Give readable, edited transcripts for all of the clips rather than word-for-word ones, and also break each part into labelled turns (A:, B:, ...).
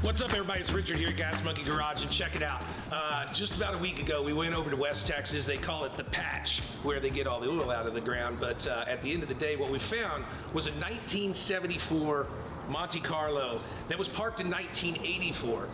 A: What's up, everybody? It's Richard here at Gas Monkey Garage, and check it out. Just about a week ago, we went over to West Texas. They call it the patch, where they get all the oil out of the ground. But at the end of the day, what we found was a 1974 Monte Carlo that was parked in 1984.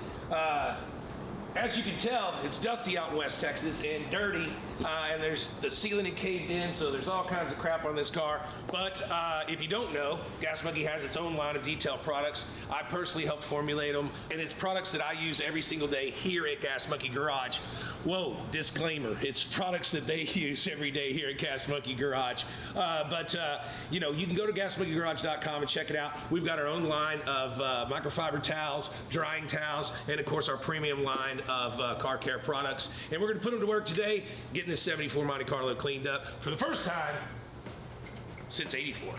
A: As you can tell, it's dusty out in West Texas and dirty, and there's the ceiling had caved in, so there's all kinds of crap on this car. But if you don't know, Gas Monkey has its own line of detail products. I personally helped formulate them, and it's products that I use every single day here at Gas Monkey Garage. Whoa, disclaimer, it's products that they use every day here at Gas Monkey Garage. You know, you can go to gasmonkeygarage.com and check it out. We've got our own line of microfiber towels, drying towels, and of course our premium line of car care products. And we're going to put them to work today, getting this 74 Monte Carlo cleaned up for the first time since '84.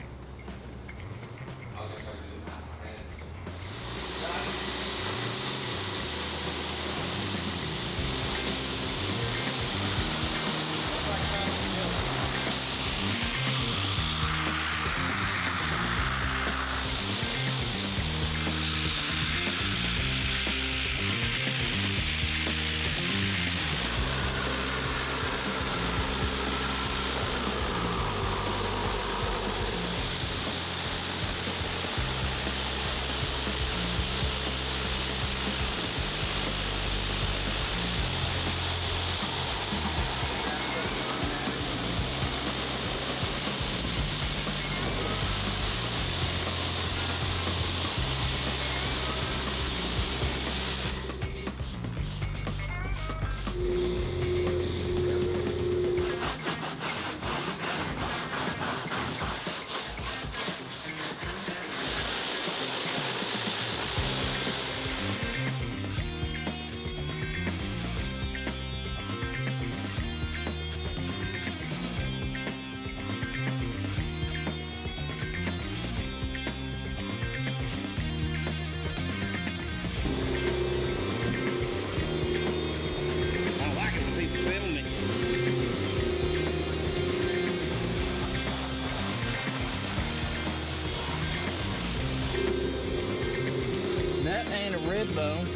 B: That ain't a rib bone.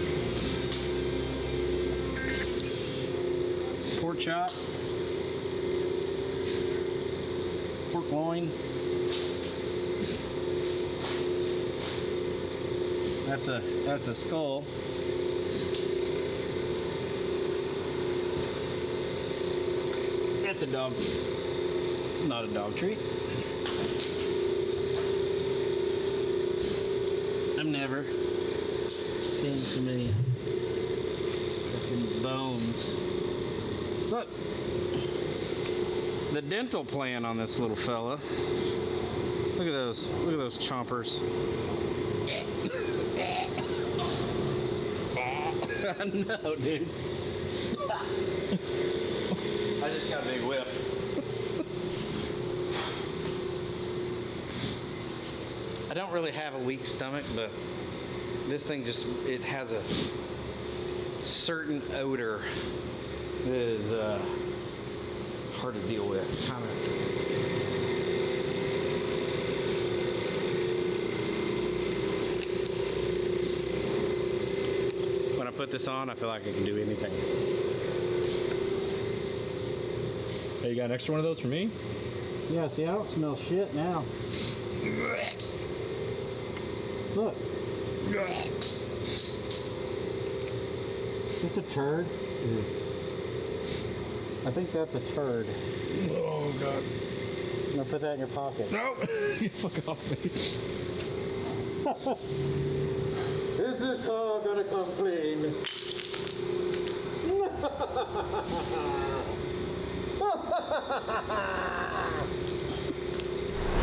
B: Pork chop. Pork loin. That's a skull. That's a dog. Not a dog treat. I've never seen so many freaking bones. Look, the dental plan on this little fella. Look at those chompers. No, dude. I just got a big whiff. I don't really have a weak stomach, but this thing it has a certain odor that is hard to deal with. Kind of. When I put this on, I feel like I can do anything.
C: Hey, you got an extra one of those for me?
B: Yeah, see, I don't smell shit now. Look. Is this a turd? I think that's a turd.
C: Oh, God.
B: I'm gonna put that in your pocket.
C: No! You fuck off me.
B: Is this car gonna come clean?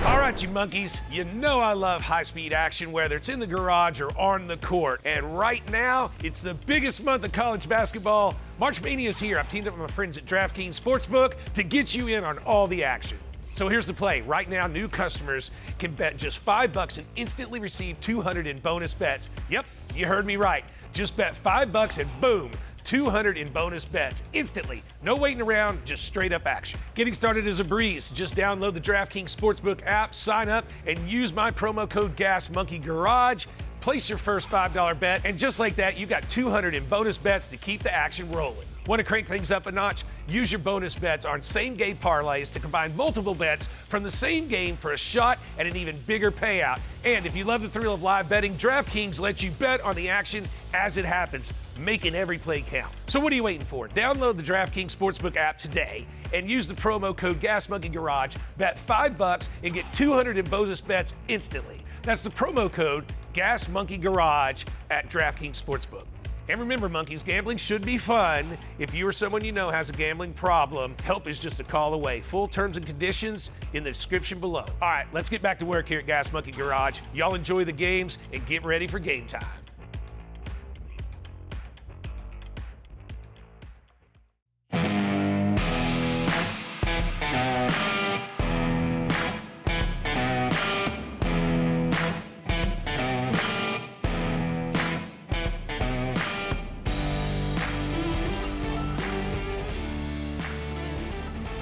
A: All right, you monkeys, you know I love high-speed action, whether it's in the garage or on the court. And right now, it's the biggest month of college basketball. March Mania is here. I've teamed up with my friends at DraftKings Sportsbook to get you in on all the action. So here's the play. Right now, new customers can bet just $5 and instantly receive 200 in bonus bets. Yep, you heard me right. Just bet $5 and boom, 200 in bonus bets instantly. No waiting around, just straight up action. Getting started is a breeze. Just download the DraftKings Sportsbook app, sign up, and use my promo code GasMonkeyGarage. Place your first $5 bet, and just like that, you got 200 in bonus bets to keep the action rolling. Want to crank things up a notch? Use your bonus bets on same-game parlays to combine multiple bets from the same game for a shot at an even bigger payout. And if you love the thrill of live betting, DraftKings lets you bet on the action as it happens, making every play count. So what are you waiting for? Download the DraftKings Sportsbook app today and use the promo code GasMonkeyGarage. Bet $5 and get 200 in bonus bets instantly. That's the promo code GasMonkeyGarage at DraftKings Sportsbook. And remember, monkeys, gambling should be fun. If you or someone you know has a gambling problem, help is just a call away. Full terms and conditions in the description below. All right, let's get back to work here at Gas Monkey Garage. Y'all enjoy the games and get ready for game time.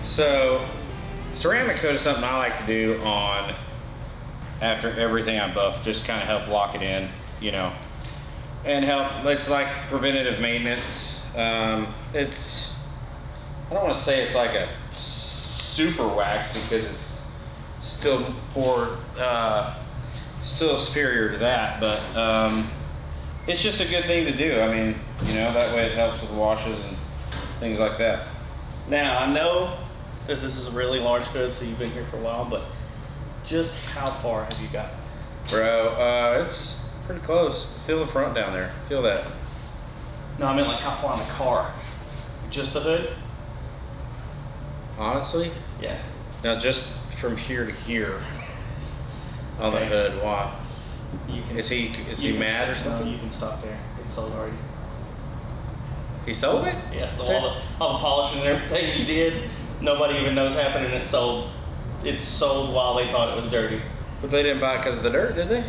B: So, ceramic coat is something I like to do on after everything I buff, just kind of help lock it in, you know, and help. It's like preventative maintenance. It's, I don't want to say it's like a super wax because it's still still superior to that, but it's just a good thing to do. I mean, you know, that way it helps with washes and things like that.
D: Now, I know that this is a really large hood, so you've been here for a while, but just how far have you gotten?
B: Bro, it's pretty close. Feel the front down there. Feel that.
D: No, I mean like how far on the car? Just the hood?
B: Honestly?
D: Yeah.
B: No, just from here to here on the
D: Okay.
B: hood. Why?
D: You can,
B: Is he
D: you
B: mad or
D: can-
B: something?
D: No, you can stop there. It's sold already.
B: He sold it?
D: Yeah, so all the polishing and everything you did, nobody even knows happened, and it's sold. It's sold while they thought it was dirty.
B: But they didn't buy it because of the dirt, did they?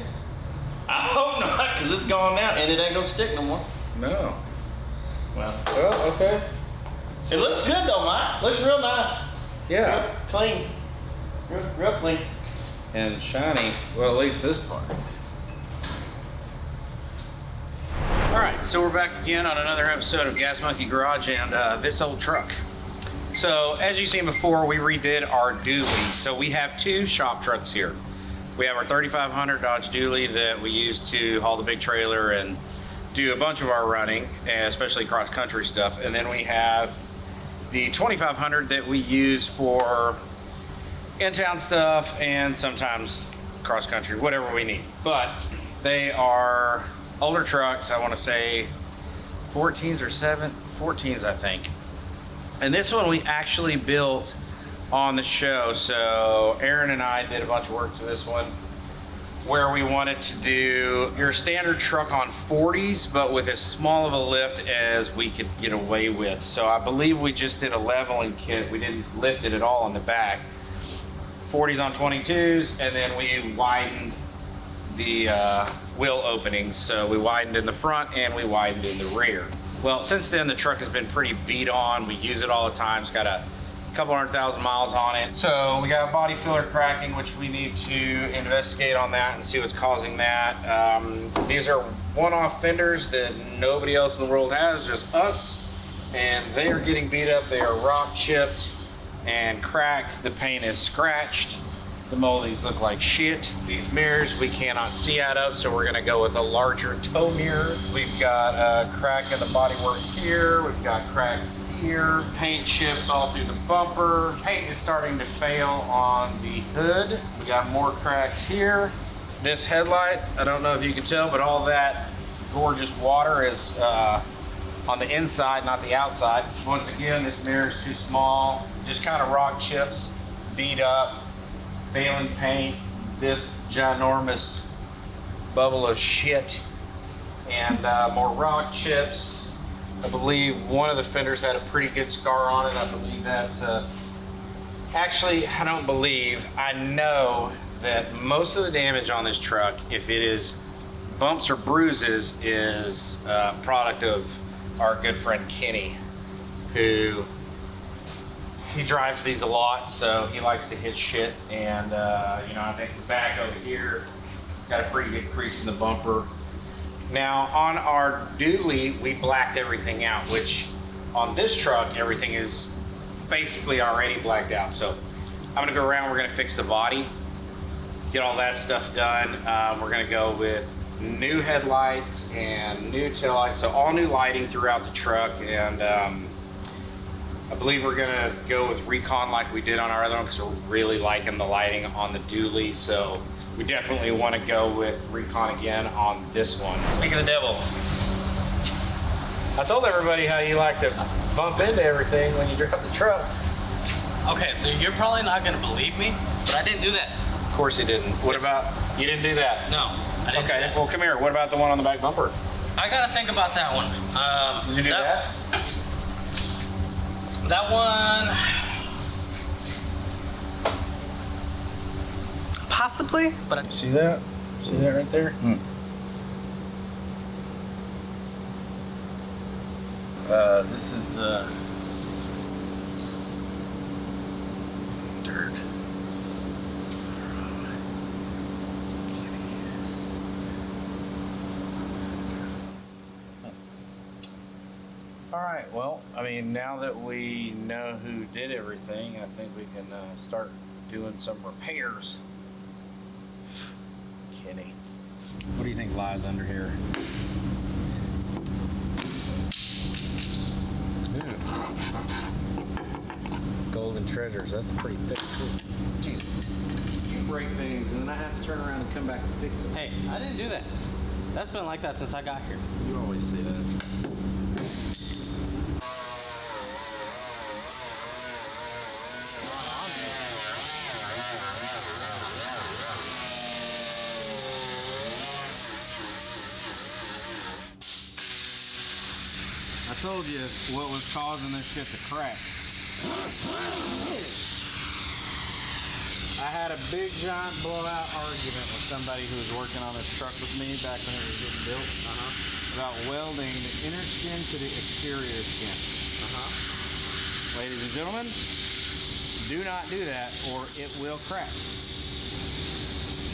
D: I hope not, because it's gone now, and it ain't gonna stick no more.
B: No.
D: Well,
B: Well, okay.
D: it looks good though, Mike. Looks real nice.
B: Yeah.
D: Real clean. Real clean.
B: And shiny. Well, at least this part. All right, so we're back again on another episode of Gas Monkey Garage and this old truck. So as you've seen before, we redid our dually. So we have two shop trucks here. We have our 3500 Dodge Dually that we use to haul the big trailer and do a bunch of our running, especially cross country stuff. And then we have the 2500 that we use for in-town stuff and sometimes cross country, whatever we need. But they are older trucks. I want to say 14s or 14s, I think. And this one we actually built on the show. So Aaron and I did a bunch of work to this one where we wanted to do your standard truck on 40s, but with as small of a lift as we could get away with. So I believe we just did a leveling kit. We didn't lift it at all on the back. 40s on 22s, and then we widened the wheel openings. So we widened in the front and we widened in the rear. Well, since then the truck has been pretty beat on. We use it all the time. It's got a couple 100,000 miles on it. So we got body filler cracking, which we need to investigate on that and see what's causing that. These are one-off fenders that nobody else in the world has, just us. And they are getting beat up. They are rock chipped and cracked. The paint is scratched. The moldings look like shit. These mirrors we cannot see out of, so we're gonna go with a larger tow mirror. We've got a crack in the bodywork here. We've got cracks here. Paint chips all through the bumper. Paint is starting to fail on the hood. We got more cracks here. This headlight, I don't know if you can tell, but all that gorgeous water is on the inside, not the outside. Once again, this mirror is too small. Just kind of rock chips, beat up, failing paint, this ginormous bubble of shit, and more rock chips. I believe one of the fenders had a pretty good scar on it. I believe that's Actually, I don't believe. I know that most of the damage on this truck, if it is bumps or bruises, is a product of our good friend Kenny, who he drives these a lot, so he likes to hit shit. And you know, I think the back over here got a pretty good crease in the bumper. Now on our dually, we blacked everything out, which on this truck, everything is basically already blacked out. So I'm gonna go around, we're gonna fix the body, get all that stuff done. We're gonna go with new headlights and new taillights, so all new lighting throughout the truck. And I believe we're gonna go with Recon like we did on our other one, because we're really liking the lighting on the dually. So we definitely want to go with Recon again on this one. Speaking of the devil, I told everybody how you like to bump into everything when you drive the trucks.
E: Okay, so you're probably not gonna believe me, but I didn't do that.
B: Of course you didn't. What about, you didn't do that?
E: No, I didn't.
B: Okay, well come here. What about the one on the back bumper?
E: I gotta think about that one.
B: Did you do that?
E: That one, possibly, but I,
B: See that? See that right there?
E: this is dirt.
B: All right, well, I mean, now that we know who did everything, I think we can start doing some repairs. Kenny, what do you think lies under here? Ooh. Golden treasures, that's pretty thick too. Jesus. You break things and then I have to turn around and come back and fix them.
E: Hey, I didn't do that. That's been like that since I got here.
B: You always say that. I told you what was causing this shit to crack. I had a big giant blowout argument with somebody who was working on this truck with me back when it was getting built about welding the inner skin to the exterior skin. Ladies and gentlemen, do not do that or it will crack.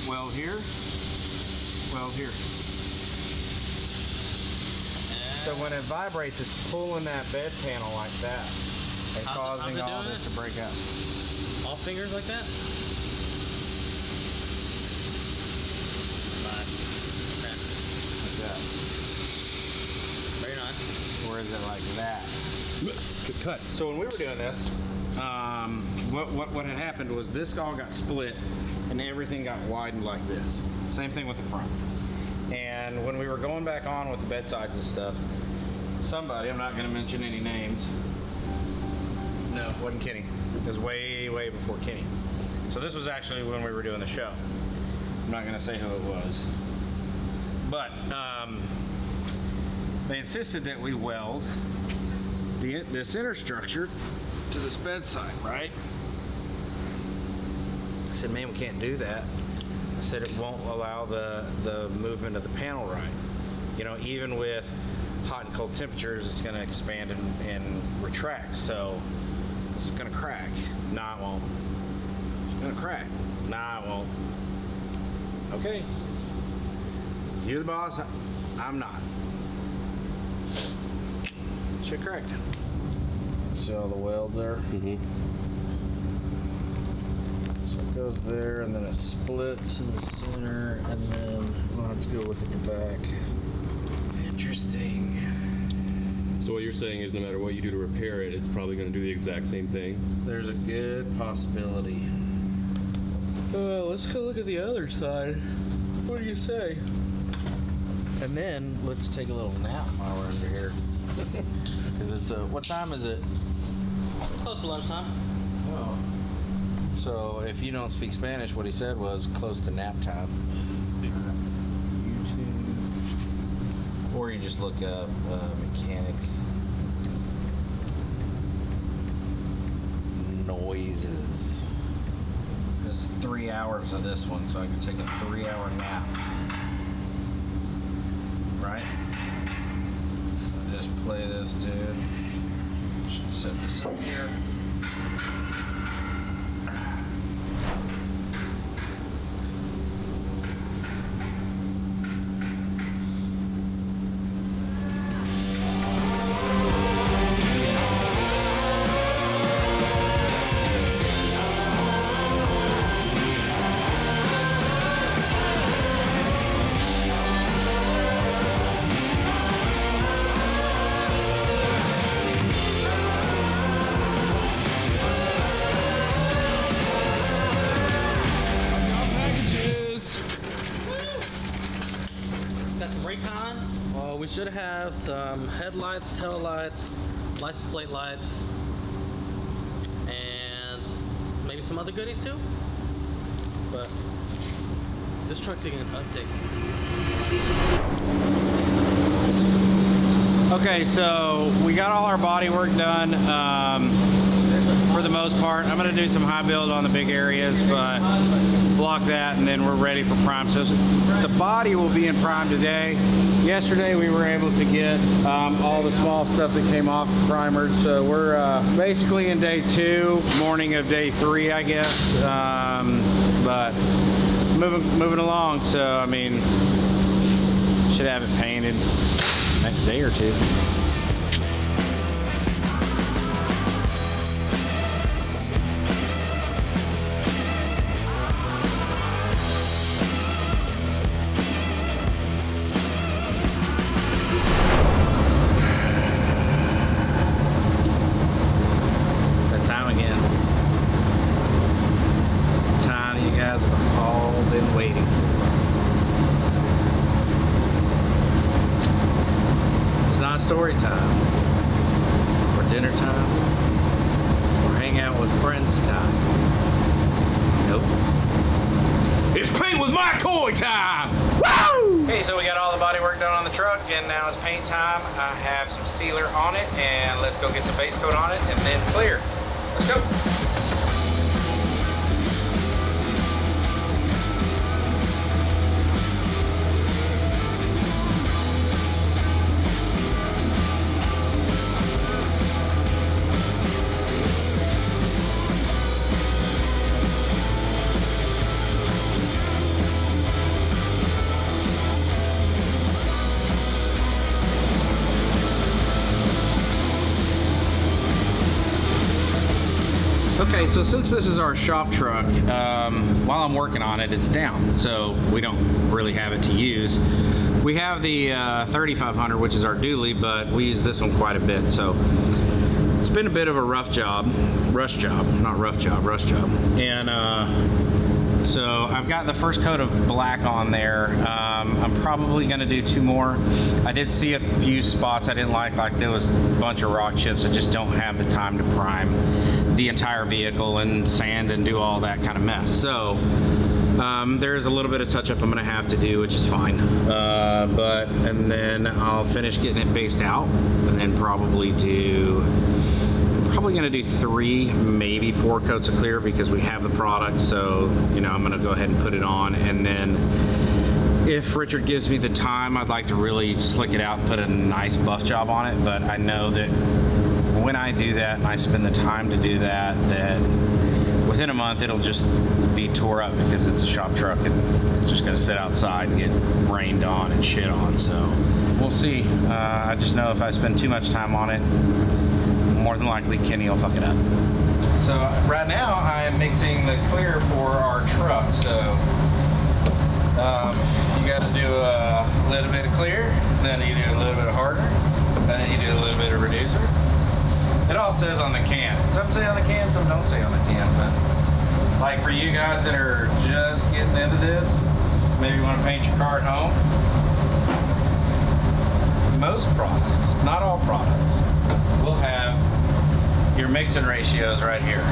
B: Weld here, weld here. So when it vibrates, it's pulling that bed panel like that and causing all this to break out.
E: All fingers like that? Okay.
B: Like that.
E: Very nice.
B: Or is it like that?
C: Good cut.
B: So when we were doing this, what had happened was this all got split and everything got widened like this. Same thing with the front. And when we were going back on with the bedsides and stuff, somebody, I'm not going to mention any names. No, it wasn't Kenny. It was way, way before Kenny. So this was actually when we were doing the show. I'm not going to say who it was. But they insisted that we weld this inner structure to this bedside, right? I said, man, we can't do that. I said it won't allow the movement of the panel right. You know, even with hot and cold temperatures, it's going to expand and retract. So it's going to crack. Nah, it won't. It's going to crack. Nah, it won't. Okay. You're the boss. I'm not. Shit cracked. See all the weld there?
C: Mm-hmm.
B: So it goes there, and then it splits in the center, and then we'll have to go look at the back. Interesting.
C: So what you're saying is no matter what you do to repair it, it's probably going to do the exact same thing?
B: There's a good possibility. Let's go look at the other side. What do you say? And then let's take a little nap while we're under here. Because it's what time is it?
E: Close to lunchtime.
B: Oh. So if you don't speak Spanish, what he said was close to nap time. YouTube. Or you just look up mechanic noises. This is 3 hours of this one, so I can take a 3-hour nap. Right? So just play this, dude. Should set this up here.
E: We should have some headlights, tail lights, license plate lights, and maybe some other goodies too. But this truck's getting an update.
B: Okay, so we got all our body work done for the most part. I'm gonna do some high build on the big areas, but block that, and then we're ready for prime. So the body will be in prime today. Yesterday we were able to get all the small stuff that came off primered. So we're basically in day 2, morning of day 3, I guess. But moving along. So I mean, should have it painted next day or 2. Story time, or dinner time, or hang out with friends time. Nope. It's paint with my toy time! Woo! Okay, so we got all the body work done on the truck, and now it's paint time. I have some sealer on it, and let's go get some base coat on it, and then clear. Let's go. Okay, so since this is our shop truck, while I'm working on it, it's down, so we don't really have it to use. We have the 3500, which is our dually, but we use this one quite a bit, so it's been a bit of a rush job. And so I've got the first coat of black on there. I'm probably gonna do 2 more. I did see a few spots I didn't like there was a bunch of rock chips. I just don't have the time to prime the entire vehicle and sand and do all that kind of mess. So there's a little bit of touch up I'm gonna have to do, which is fine. And then I'll finish getting it based out, and then probably gonna do 3, maybe 4 coats of clear because we have the product. So I'm gonna go ahead and put it on, and then if Richard gives me the time, I'd like to really slick it out and put a nice buff job on it. But I know that when I do that and I spend the time to do that, within a month it'll just be tore up because it's a shop truck and it's just gonna sit outside and get rained on and shit on. So we'll see. I just know if I spend too much time on it, more than likely Kenny will fuck it up. So right now I am mixing the clear for our truck. So you got to do a little bit of clear, then you do a little bit of hardener, and then you do a little bit of reducer. It all says on the can. Some say on the can, some don't say on the can. But like for you guys that are just getting into this, maybe you want to paint your car at home. Most products, not all products, will have your mixing ratios right here.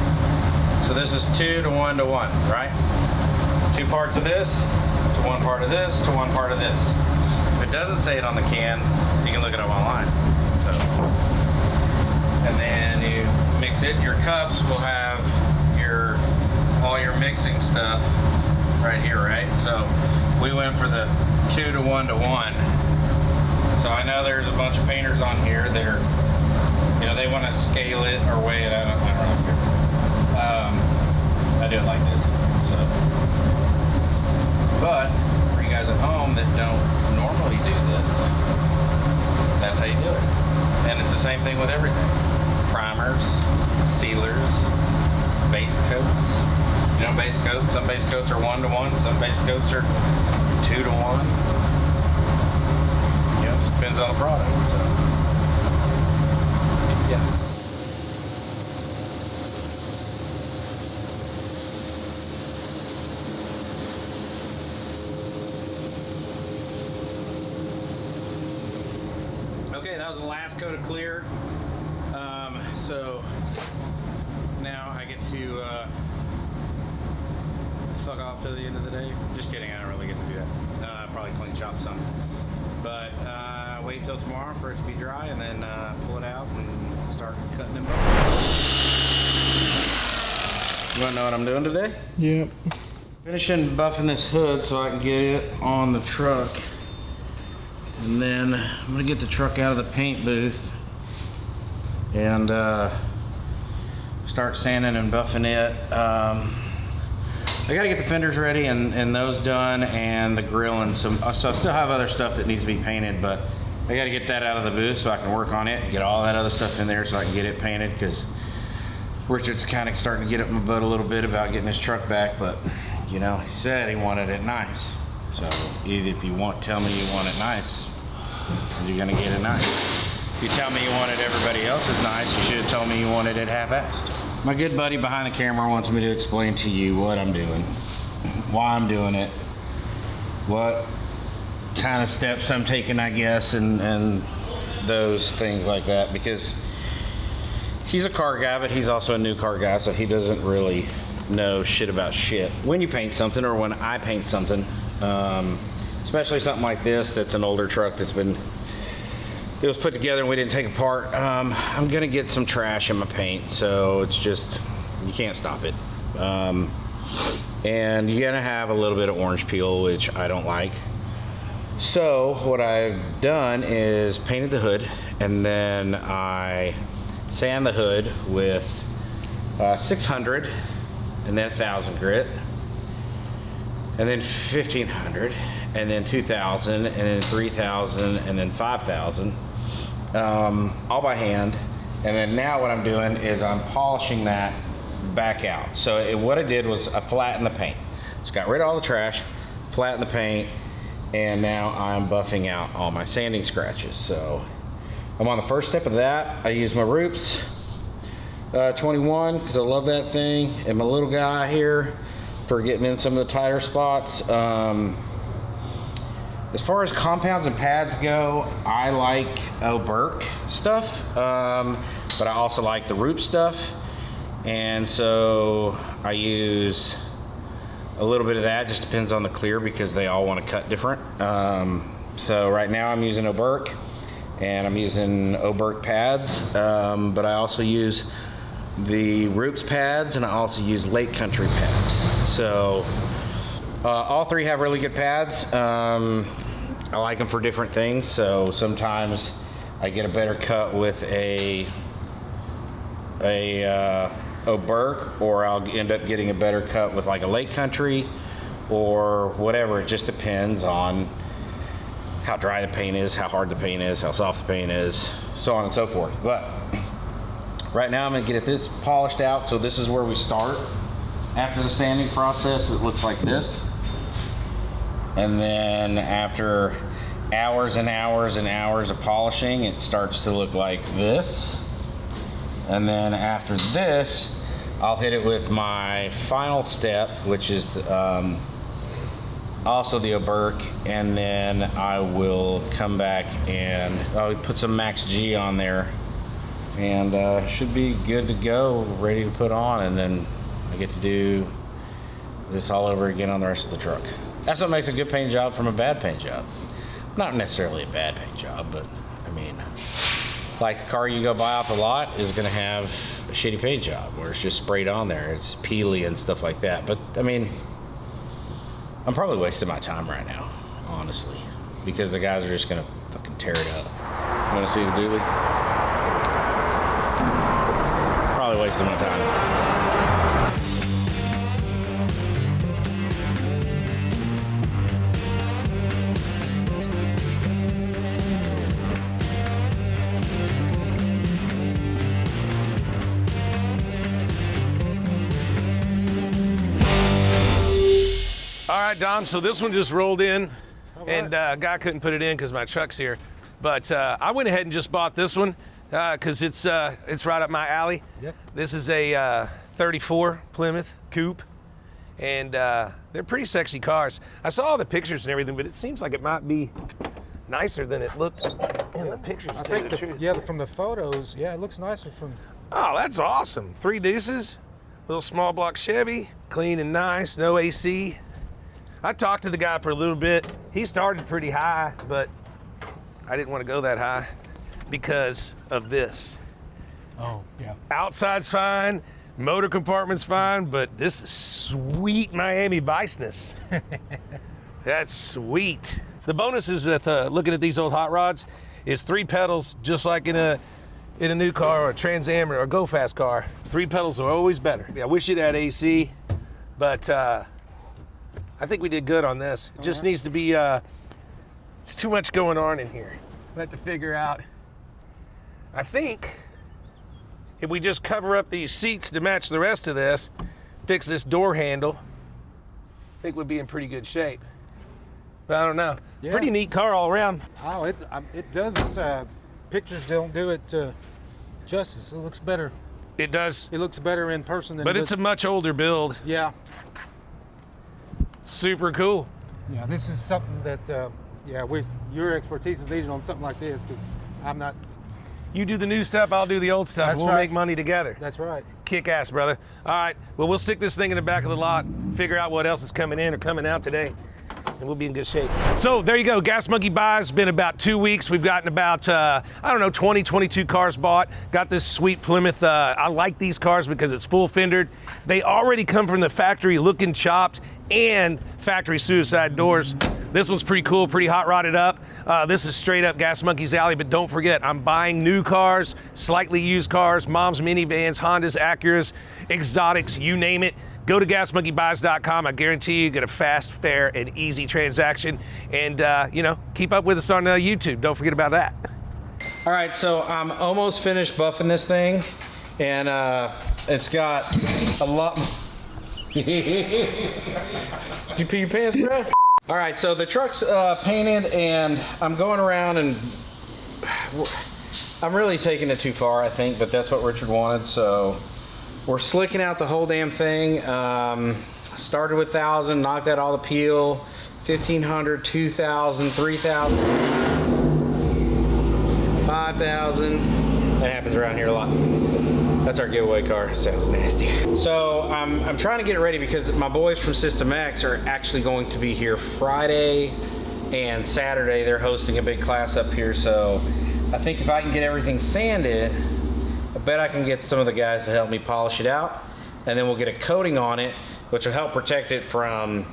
B: So this is 2 to 1 to 1, right? 2 parts of this to 1 part of this to 1 part of this. If it doesn't say it on the can, you can look it up online. So, and then you mix mix it, your cups will have all your mixing stuff right here, right? So we went for the 2 to 1 to 1. So I know there's a bunch of painters on here that are, you know, they want to scale it or weigh it. I don't know. I do it like this. So, but for you guys at home that don't normally do this, that's how you do it. And it's the same thing with everything. Primers, sealers, base coats. You know, base coats, some base coats are 1 to 1, some base coats are 2 to 1. You know, it just depends on the product, so. Yeah. Okay, that was the last coat of clear. So now I get to fuck off till the end of the day. Just kidding, I don't really get to do that. Probably clean shop some. But wait till tomorrow for it to be dry and then pull it out and start cutting them up. You wanna know what I'm doing today?
F: Yep.
B: Finishing buffing this hood so I can get it on the truck. And then I'm gonna get the truck out of the paint booth and start sanding and buffing it. I gotta get the fenders ready and those done and the grill and some, so I still have other stuff that needs to be painted, but I gotta get that out of the booth so I can work on it and get all that other stuff in there so I can get it painted, because Richard's kind of starting to get up my butt a little bit about getting his truck back, but you know, he said he wanted it nice. So if you tell me you want it nice, you're gonna get it nice. If you tell me you wanted everybody else's nice, you should have told me you wanted it half-assed. My good buddy behind the camera wants me to explain to you what I'm doing, why I'm doing it, what kind of steps I'm taking, I guess, and those things like that, because he's a car guy, but he's also a new car guy, so he doesn't really know shit about shit. When you paint something, or when I paint something, especially something like this that's an older truck that's it was put together and we didn't take apart, I'm gonna get some trash in my paint, so it's just, you can't stop it. And you're gonna have a little bit of orange peel, which I don't like. So what I've done is painted the hood, and then I sand the hood with 600, and then 1,000 grit, and then 1,500, and then 2,000, and then 3,000, and then 5,000, all by hand. And then now what I'm doing is I'm polishing that back out. So what I did was I flattened the paint. Just got rid of all the trash, flattened the paint, and now I'm buffing out all my sanding scratches. So I'm on the first step of that. I use my Roops 21 because I love that thing, and my little guy here for getting in some of the tighter spots. As far as compounds and pads go, I like O'Burke stuff, but I also like the Roop stuff, and so I use a little bit of that. Just depends on the clear because they all want to cut different. So right now I'm using O'Burke, and I'm using O'Burke pads, but I also use the Roops pads, and I also use Lake Country pads. So all three have really good pads. I like them for different things. So sometimes I get a better cut with a O'Burke, or I'll end up getting a better cut with like a Lake Country or whatever. It just depends on how dry the paint is, how hard the paint is, how soft the paint is, so on and so forth. But right now I'm gonna get this polished out. So this is where we start. After the sanding process, it looks like this. And then after hours and hours and hours of polishing, it starts to look like this. And then after this, I'll hit it with my final step, which is also the O'Burke, and then I will come back and I'll put some Max G on there, and should be good to go, ready to put on, and then I get to do this all over again on the rest of the truck. That's what makes a good paint job from a bad paint job. Not necessarily a bad paint job, but I mean, like a car you go buy off the lot is gonna have a shitty paint job where it's just sprayed on there. It's peely and stuff like that. But I mean, I'm probably wasting my time right now, honestly, because the guys are just gonna fucking tear it up.
C: You want to see the dually?
B: Probably wasting my time.
A: All right, Dom, so this one just rolled in, and guy couldn't put it in because my truck's here. But I went ahead and just bought this one because it's right up my alley.
F: Yep.
A: This is a 34 Plymouth coupe, and they're pretty sexy cars. I saw all the pictures and everything, but it seems like it might be nicer than it looked in the pictures.
F: I
A: to tell you
F: think
A: the truth.
F: yeah, from the photos, yeah, it looks nicer from.
A: Oh, that's awesome. 3 deuces, little small block Chevy, clean and nice, no AC. I talked to the guy for a little bit. He started pretty high, but I didn't want to go that high because of this.
F: Oh, yeah.
A: Outside's fine, motor compartment's fine, but this is sweet Miami Viceness. That's sweet. The bonus is that looking at these old hot rods is 3 pedals, just like in a new car or a Trans Am or a Go Fast car. 3 pedals are always better. I wish it had AC, but I think we did good on this. It just needs to be, it's too much going on in here. We have to figure out, I think, if we just cover up these seats to match the rest of this, fix this door handle, I think we'd be in pretty good shape. But I don't know.
F: Yeah.
A: Pretty neat car all around.
F: Oh, it does. Pictures don't do it justice. It looks better.
A: It does,
F: It looks better in person than.
A: but
F: it
A: it's a
F: does-
A: much older build.
F: Yeah.
A: Super cool.
F: Yeah. This is something that. Your expertise is needed on something like this because I'm not.
A: You do the new stuff, I'll do the old stuff.
F: That's
A: We'll
F: right.
A: make money together.
F: That's right.
A: Kick ass, brother. All right, well, we'll stick this thing in the back of the lot, figure out what else is coming in or coming out today, and we'll be in good shape. So there you go. Gas Monkey Buys, been about 2 weeks. We've gotten about, 20, 22 cars bought. Got this sweet Plymouth. I like these cars because it's full fendered. They already come from the factory looking chopped and factory suicide doors. This one's pretty cool, pretty hot rodded up. This is straight up Gas Monkey's alley, but don't forget, I'm buying new cars, slightly used cars, mom's minivans, Hondas, Acuras, exotics, you name it. Go to gasmonkeybuys.com. I guarantee you get a fast, fair, and easy transaction. And, keep up with us on YouTube. Don't forget about that.
B: All right, so I'm almost finished buffing this thing, and it's got a lot. Did you pee your pants, bro? All right, so the truck's painted, and I'm going around, and I'm really taking it too far, I think, but that's what Richard wanted, so we're slicking out the whole damn thing. Started with 1,000, knocked out all the peel, 1,500, 2,000, 3,000, 5,000. That happens around here a lot. That's our giveaway car. Sounds nasty. So I'm trying to get it ready because my boys from System X are actually going to be here Friday and Saturday. They're hosting a big class up here. So I think if I can get everything sanded, I bet I can get some of the guys to help me polish it out. And then we'll get a coating on it, which will help protect it from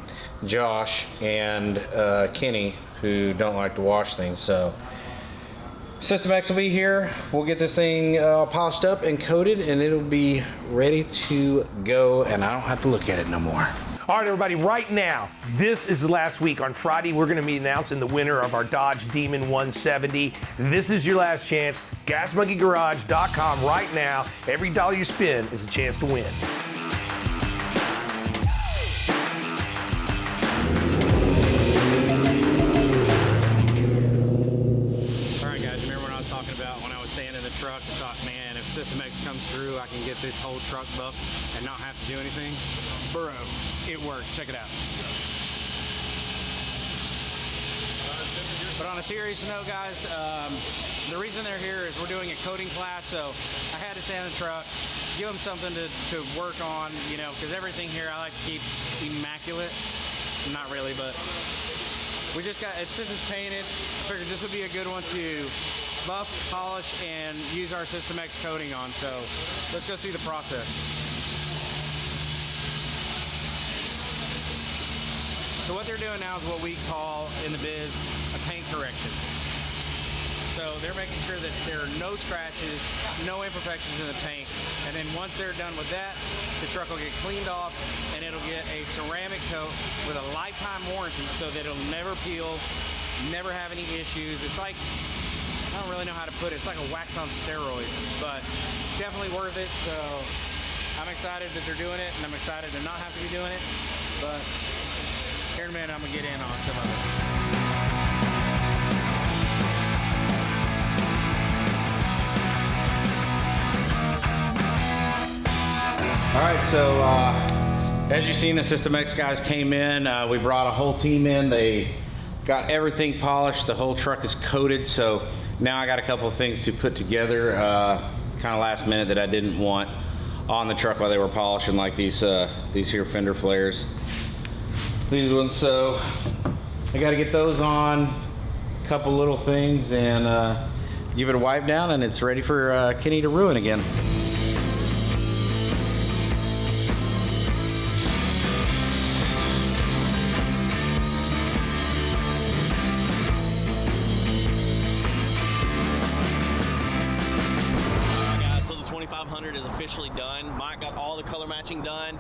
B: Josh and Kenny, who don't like to wash things. So System X will be here. We'll get this thing polished up and coated, and it'll be ready to go, and I don't have to look at it no more.
A: All right, everybody, right now, this is the last week. On Friday, we're going to be announcing the winner of our Dodge Demon 170. This is your last chance. GasMonkeyGarage.com right now. Every dollar you spend is a chance to win.
G: Truck. I thought, man, if System X comes through, I can get this whole truck buffed and not have to do anything. Bro, it worked. Check it out. But on a serious note, guys, the reason they're here is we're doing a coating class, so I had to sand the truck, give them something to work on, because everything here I like to keep immaculate. Not really, but we just got it since it's painted. I figured this would be a good one to buff, polish, and use our System X coating on. So let's go see the process. So what they're doing now is what we call in the biz a paint correction. So they're making sure that there are no scratches, no imperfections in the paint. And then once they're done with that, the truck will get cleaned off and it'll get a ceramic coat with a lifetime warranty so that it'll never peel, never have any issues. It's like, I don't really know how to put it. It's like a wax on steroids, but definitely worth it. So I'm excited that they're doing it, and I'm excited to not have to be doing it. But here in a minute, I'm gonna get in on some of it. All right, so as you've seen, the System X guys came in. We brought a whole team in. They got everything polished. The whole truck is coated. So now I got a couple of things to put together, kind of last minute that I didn't want on the truck while they were polishing, like these here fender flares. These ones, so I got to get those on, a couple little things, and give it a wipe down, and it's ready for Kenny to ruin again.
D: Is officially done. Mike got all the color matching done.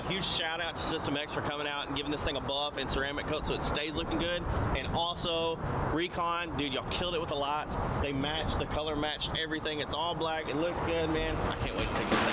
D: Huge shout out to System X for coming out and giving this thing a buff and ceramic coat so it stays looking good. And also Recon, dude, y'all killed it with the lights. They matched, the color matched everything. It's all black. It looks good, man. I can't wait to take it.